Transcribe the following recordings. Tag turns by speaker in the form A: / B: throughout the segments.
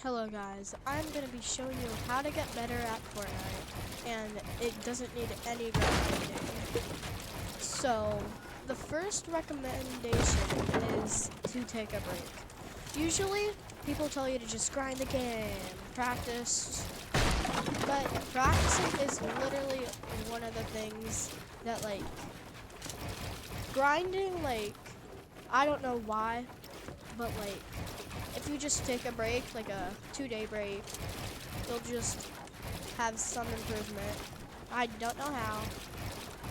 A: Hello guys, I'm going to be showing you how to get better at Fortnite, and it doesn't need any grinding. So, the first recommendation is to take a break. Usually, people tell you to just grind the game, practice, but practicing is literally one of the things that, grinding, I don't know why, but, if you just take a break, like a 2-day break, you'll just have some improvement. I don't know how,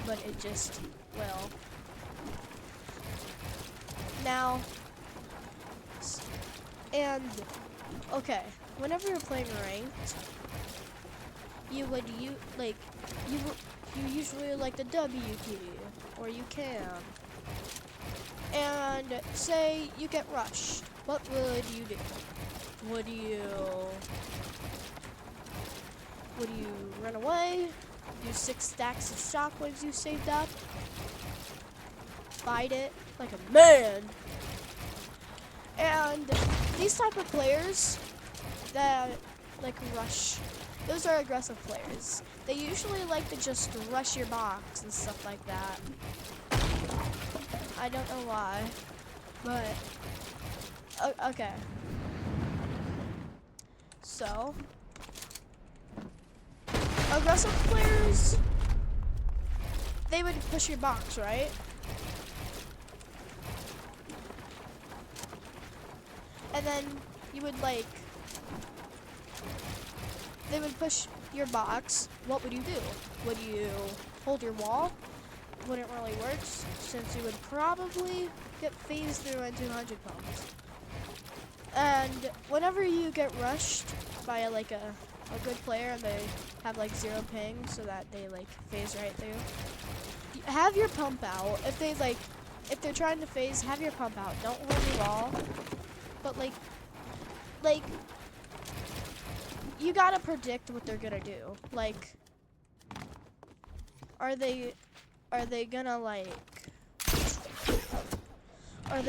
A: but it just will. Now, okay, whenever you're playing ranked, you usually like the W key, or you can. And say you get rushed. What would you do? Would you run away? Use 6 stacks of shockwaves you saved up? Fight it like a man. And these type of players that rush, those are aggressive players. They usually like to just rush your box and stuff like that. I don't know why, but okay. So, aggressive players, they would push your box, right? And then you would they would push your box. What would you do? Would you hold your wall? Wouldn't really work, since you would probably get phased through into 100 pumps. And whenever you get rushed by a good player and they have 0 ping, so that they phase right through, have your pump out. If they're trying to phase, have your pump out. Don't hold your wall. But you gotta predict what they're gonna do. Are they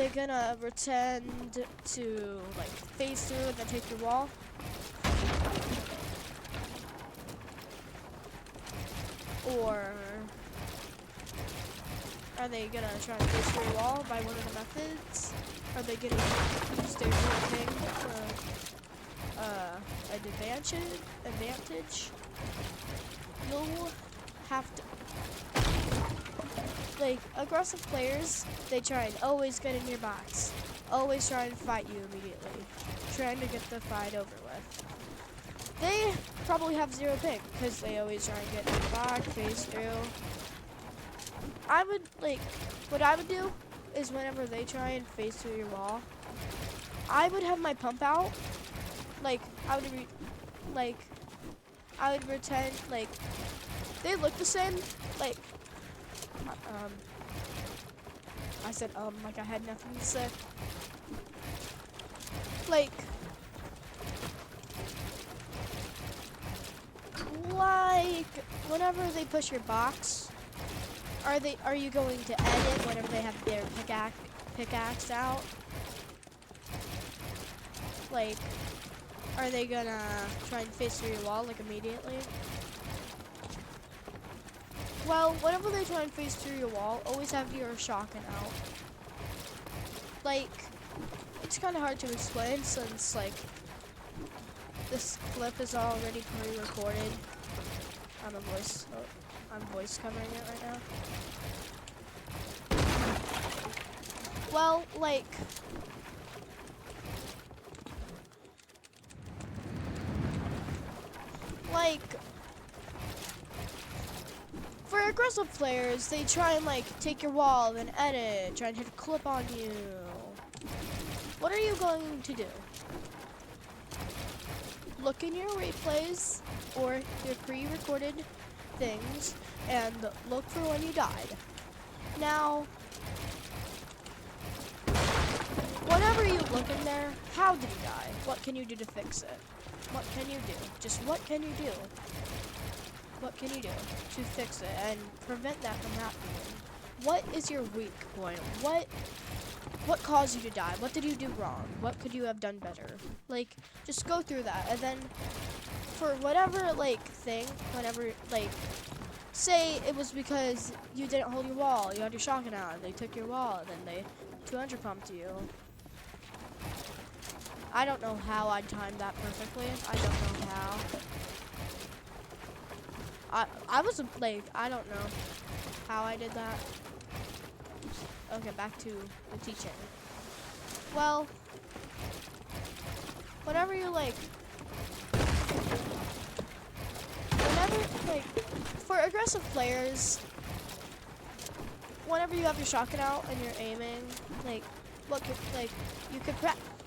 A: gonna pretend to phase through and then take your wall? Or are they gonna try to phase through your wall by one of the methods? Are they gonna use their thing for an advantage? You'll have to. Aggressive players, they try and always get in your box. Always try and fight you immediately. Trying to get the fight over with. They probably have 0 ping, because they always try and get in your box, phase through. What I would do is whenever they try and phase through your wall, I would have my pump out. I would pretend, they look the same, I said, like I had nothing to say. Whenever they push your box, are you going to edit whenever they have their pickaxe out? Are they gonna try and face through your wall immediately? Well, whenever they try and phase through your wall, always have your shotgun out. It's kind of hard to explain since, this clip is already pre-recorded. I'm voice covering it right now. Well, for aggressive players, they try and take your wall, then edit, try and hit a clip on you. What are you going to do? Look in your replays or your pre-recorded things and look for when you died. Now, whenever you look in there, how did you die? What can you do to fix it? What can you do? Just what can you do? What can you do to fix it and prevent that from happening? What is your weak point? what caused you to die? What did you do wrong? What could you have done better? Like, just go through that, and then for whatever like thing, whenever like, say it was because you didn't hold your wall, you had your shotgun out, and they took your wall, and then they 200 pumped you. I don't know how I timed that perfectly. I don't know how. I was like, I don't know how I did that. Okay, back to the teaching. Well, whenever you like, for aggressive players, whenever you have your shotgun out and you're aiming, like, what could, like, you could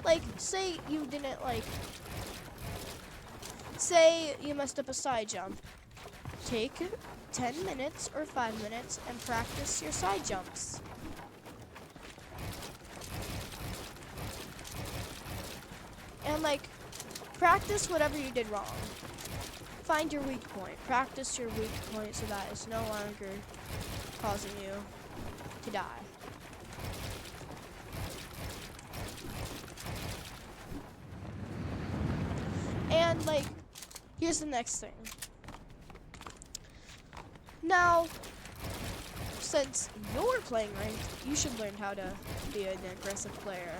A: like, say you didn't, like, say you messed up a side jump. Take 10 minutes or 5 minutes and practice your side jumps. And, like, practice whatever you did wrong. Find your weak point. Practice your weak point so that it's no longer causing you to die. And, like, here's the next thing. Now, since you're playing ranked, you should learn how to be an aggressive player.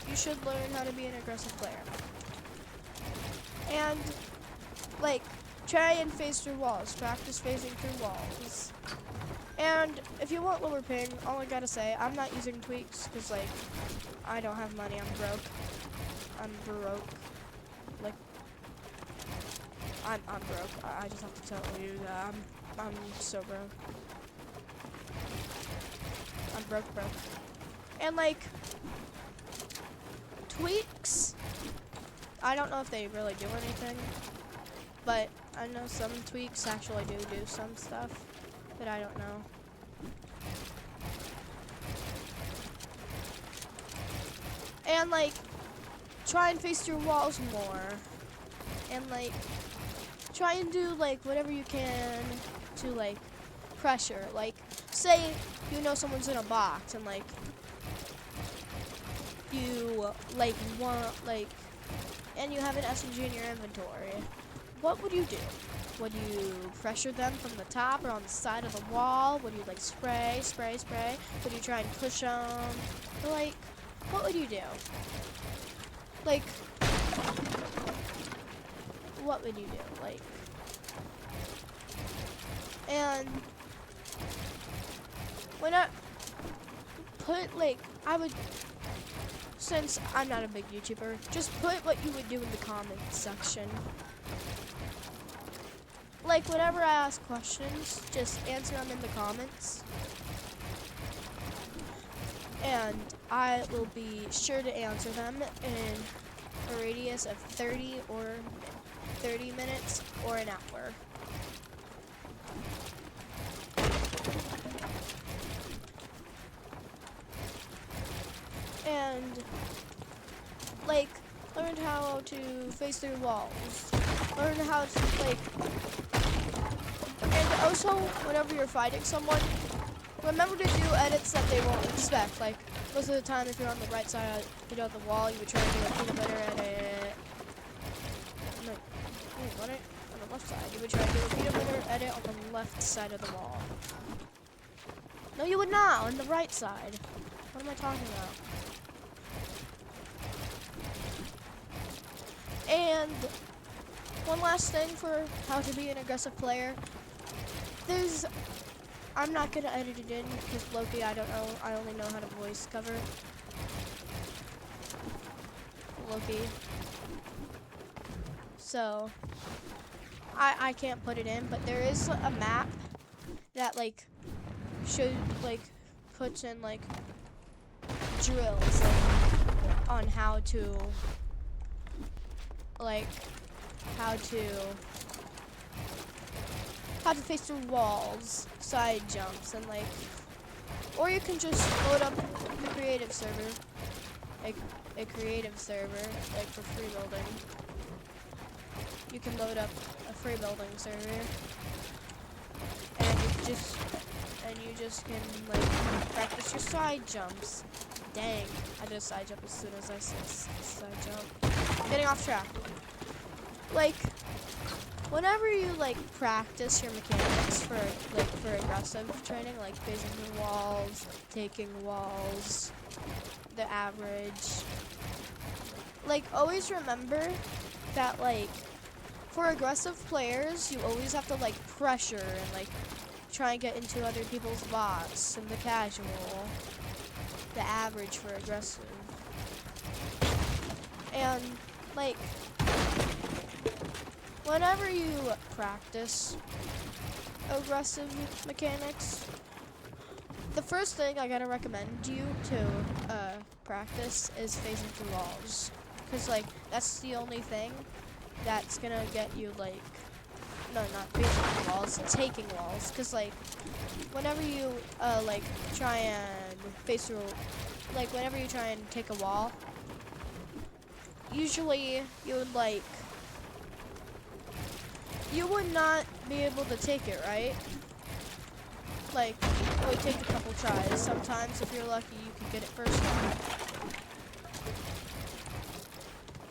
A: You should learn how to be an aggressive player. And, like, try and phase through walls. Practice phasing through walls. And if you want lower ping, all I gotta say, I'm not using tweaks because, like, I don't have money. I'm broke. Like, I'm broke. I just have to tell you that I'm so broke. I'm broke. And, like, tweaks, I don't know if they really do anything, but I know some tweaks actually do some stuff, but I don't know. And, like, try and face through walls more, and, like, try and do, like, whatever you can to, like, pressure. Like, say you know someone's in a box and, like, you, like, want, like, and you have an SMG in your inventory. What would you do? Would you pressure them from the top or on the side of the wall? Would you, like, spray? Would you try and push them? Or, like, what would you do? Like, what would you do? Like, and when I put, like, I would, since I'm not a big YouTuber, just put what you would do in the comments section. Like, whenever I ask questions, just answer them in the comments. And I will be sure to answer them in a radius of 30 minutes or an hour. And, like, learn how to face through walls. Learn how to, like, and also, whenever you're fighting someone, remember to do edits that they won't expect. Like, most of the time, if you're on the right side of the wall, you would try to do a peanut butter edit. No, wait, what? On the left side, you would try to do a peanut butter edit on the left side of the wall. No, you would not, on the right side. What am I talking about? And one last thing for how to be an aggressive player. I'm not gonna edit it in because Loki, I don't know. I only know how to voice cover Loki, so I can't put it in. But there is a map that, like, puts in, like, drills, like, on how to face through walls, side jumps, and, like, or you can just load up the creative server, like a creative server, like, for free building. You can load up a free building server, and and you just can like practice your side jumps. Dang, I did a side jump as soon as I said side jump. Getting off track. Like, whenever you like practice your mechanics for aggressive training, like phasing through walls, taking walls, the average, like always remember that like for aggressive players you always have to like pressure and like try and get into other people's box, and the casual, the average for aggressive. And like whenever you practice aggressive mechanics, the first thing I gotta recommend you to practice is phasing through walls, cause like that's the only thing that's gonna get you like, no, not phasing through walls, taking walls, cause like whenever you like try and phase through, like whenever you try and take a wall, usually you would like, you would not be able to take it, right? Like, it would take a couple tries. Sometimes, if you're lucky, you can get it first try.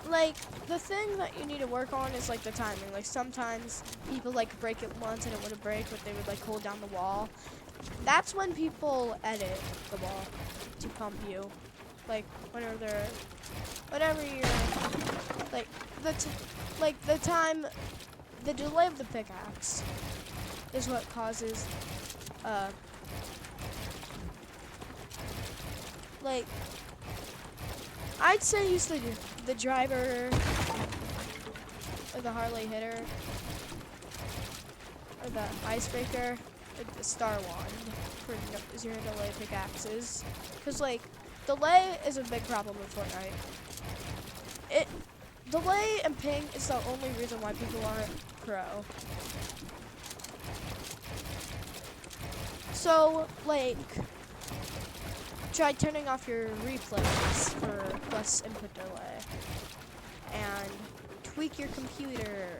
A: Like, the thing that you need to work on is, like, the timing. Like, sometimes people, like, break it once and it wouldn't break, but they would, like, hold down the wall. That's when people edit the wall to pump you. Like, whenever you're, like, the delay of the pickaxe is what causes, like, I'd say use the driver or the Harley hitter or the icebreaker or the star wand for zero delay pickaxes, because like delay is a big problem in Fortnite. Delay and ping is the only reason why people aren't pro. So, like, try turning off your replays for less input delay. And tweak your computer.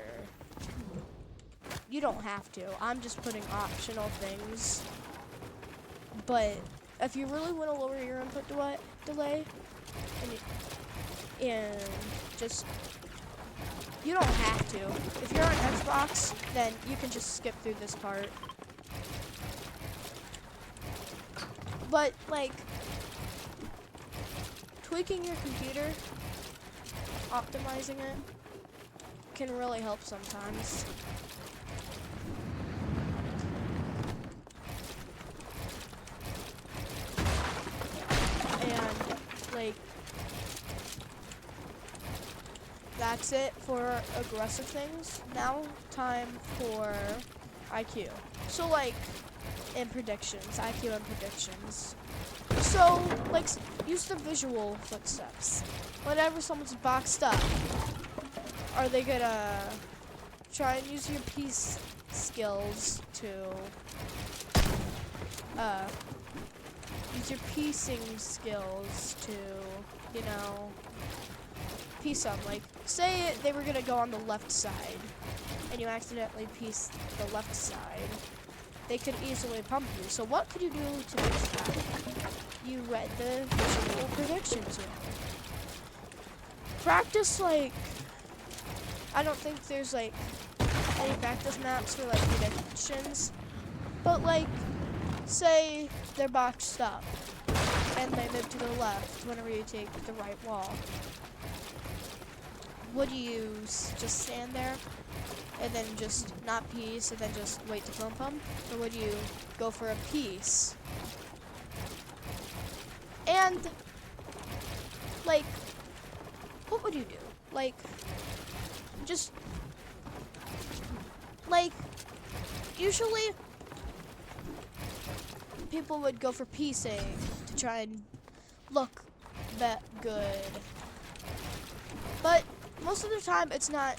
A: You don't have to. I'm just putting optional things. But if you really want to lower your input delay, and just, you don't have to. If you're on Xbox, then you can just skip through this part. But like, tweaking your computer, optimizing it, can really help sometimes. And like, that's it for aggressive things. Now time for IQ. So like in predictions, IQ and predictions. So like use the visual footsteps. Whenever someone's boxed up, are they gonna try and use your piece skills to use your piecing skills to, you know, piece them? Like, say they were gonna go on the left side, and you accidentally pieced the left side. They could easily pump you. So what could you do to fix that? You read the visual predictions wrong. Practice, like, I don't think there's like any practice maps for like predictions, but like, say they're boxed up and they move to the left whenever you take the right wall. Would you just stand there and then just not piece and then just wait to pump them? Or would you go for a piece? And like, what would you do? Like, just like, usually people would go for piecing to try and look that good. But most of the time it's not.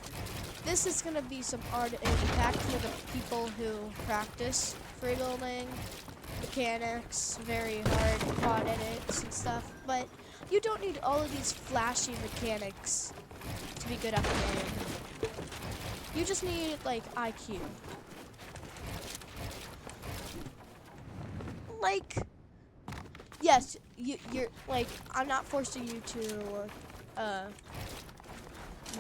A: This is gonna be some art and impact for the people who practice free building, mechanics, very hard quad edits and stuff. But you don't need all of these flashy mechanics to be good at the game. You just need like IQ. like, yes, you're like, I'm not forcing you to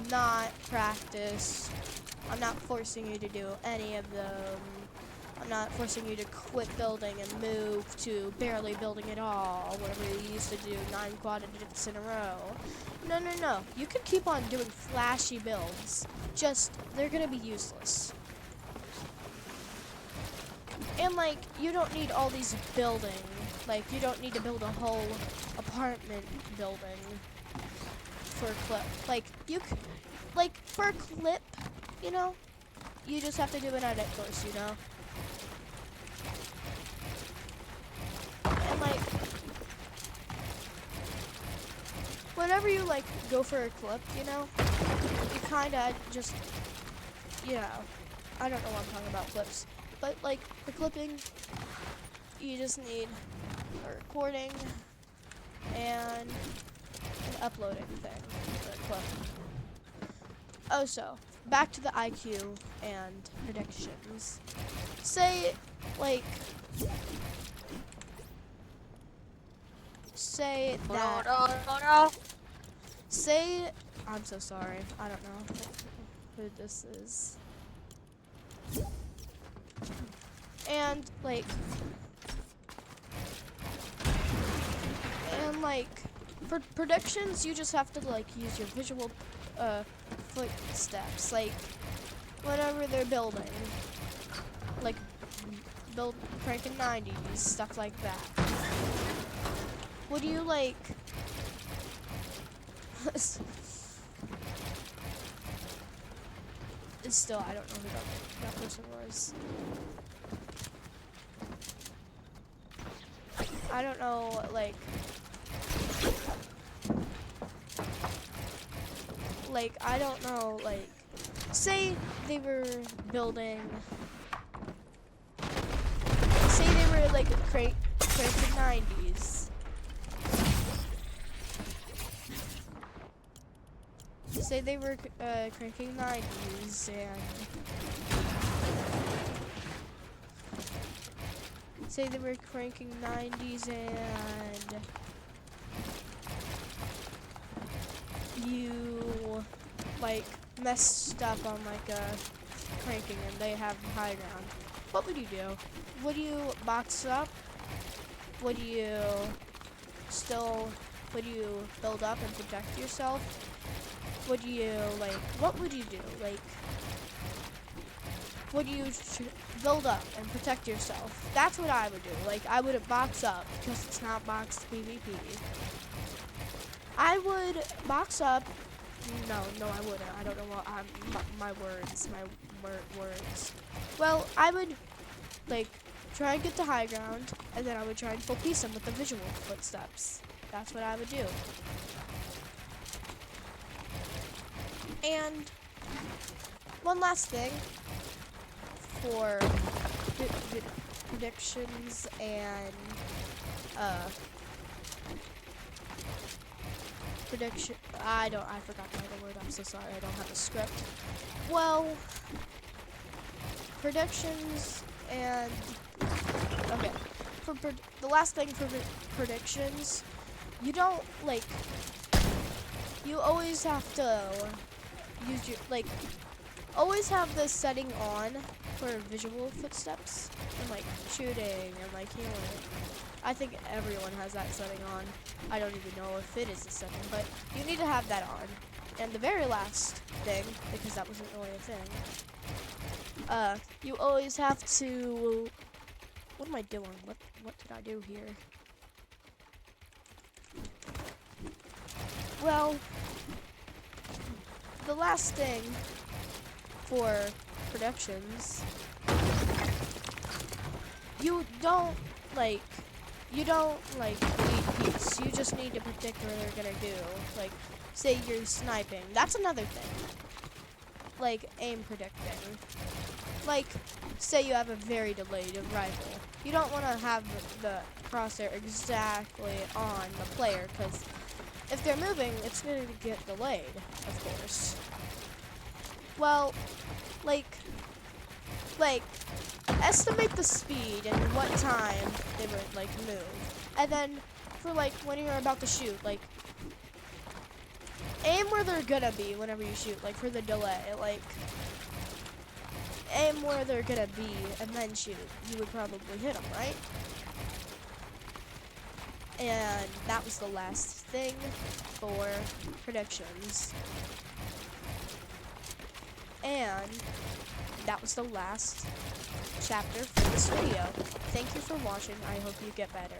A: not practice. I'm not forcing you to do any of them. I'm not forcing you to quit building and move to barely building at all, whatever you used to do 9 quadrats in a row. No, no, no. You can keep on doing flashy builds. Just, they're gonna be useless. And like, you don't need all these building. Like, you don't need to build a whole apartment building for a clip. Like, like, for a clip, you know, you just have to do an edit course, you know? And like, whenever you like go for a clip, you know, you kinda just, you know, I don't know what I'm talking about clips, but like for clipping, you just need a recording and an uploading thing for a clip. Oh, so back to the IQ and predictions. Say like, say that. Say, I'm so sorry. I don't know who this is. And like, for predictions, you just have to like use your visual footsteps. Like, whenever they're building, like cranking 90s, stuff like that. Would you like? Still, I don't know who that person was. I don't know, like, I don't know, like, say they were building, say they were, like, cranking 90s. Say they were cranking 90s and say they were cranking 90s and you like messed up on like a cranking and they have high ground. What would you do? Would you box up? Would you build up and protect yourself? Would you, like, what would you do? Like, would you build up and protect yourself? That's what I would do. Like, I wouldn't box up because it's not boxed PvP. I would box up. No, I wouldn't. I don't know what my words. Well, I would, like, try and get to high ground, and then I would try and full piece them with the visual footsteps. That's what I would do. And one last thing for predictions and prediction. I forgot the other word. I'm so sorry. I don't have a script. Well, predictions and okay. For the last thing for predictions, you don't like. You always have to use your, like, always have this setting on for visual footsteps and like shooting and like healing. I think everyone has that setting on. I don't even know if it is a setting, but you need to have that on. And the very last thing, because that wasn't really a thing, you always have to, what am I doing? What did I do here? Well, the last thing for predictions, you don't like need peace. You just need to predict what they're gonna do. Like, say you're sniping. That's another thing. Like, aim predicting. Like, say you have a very delayed rifle. You don't want to have the crosshair exactly on the player, because if they're moving, it's going to get delayed, of course. Well, like, estimate the speed and what time they would like move. And then for like when you're about to shoot, like aim where they're gonna be whenever you shoot, like for the delay, like aim where they're gonna be and then shoot. You would probably hit them, right? And that was the last thing for predictions. And that was the last chapter for this video. Thank you for watching. I hope you get better.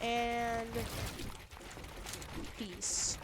A: And peace.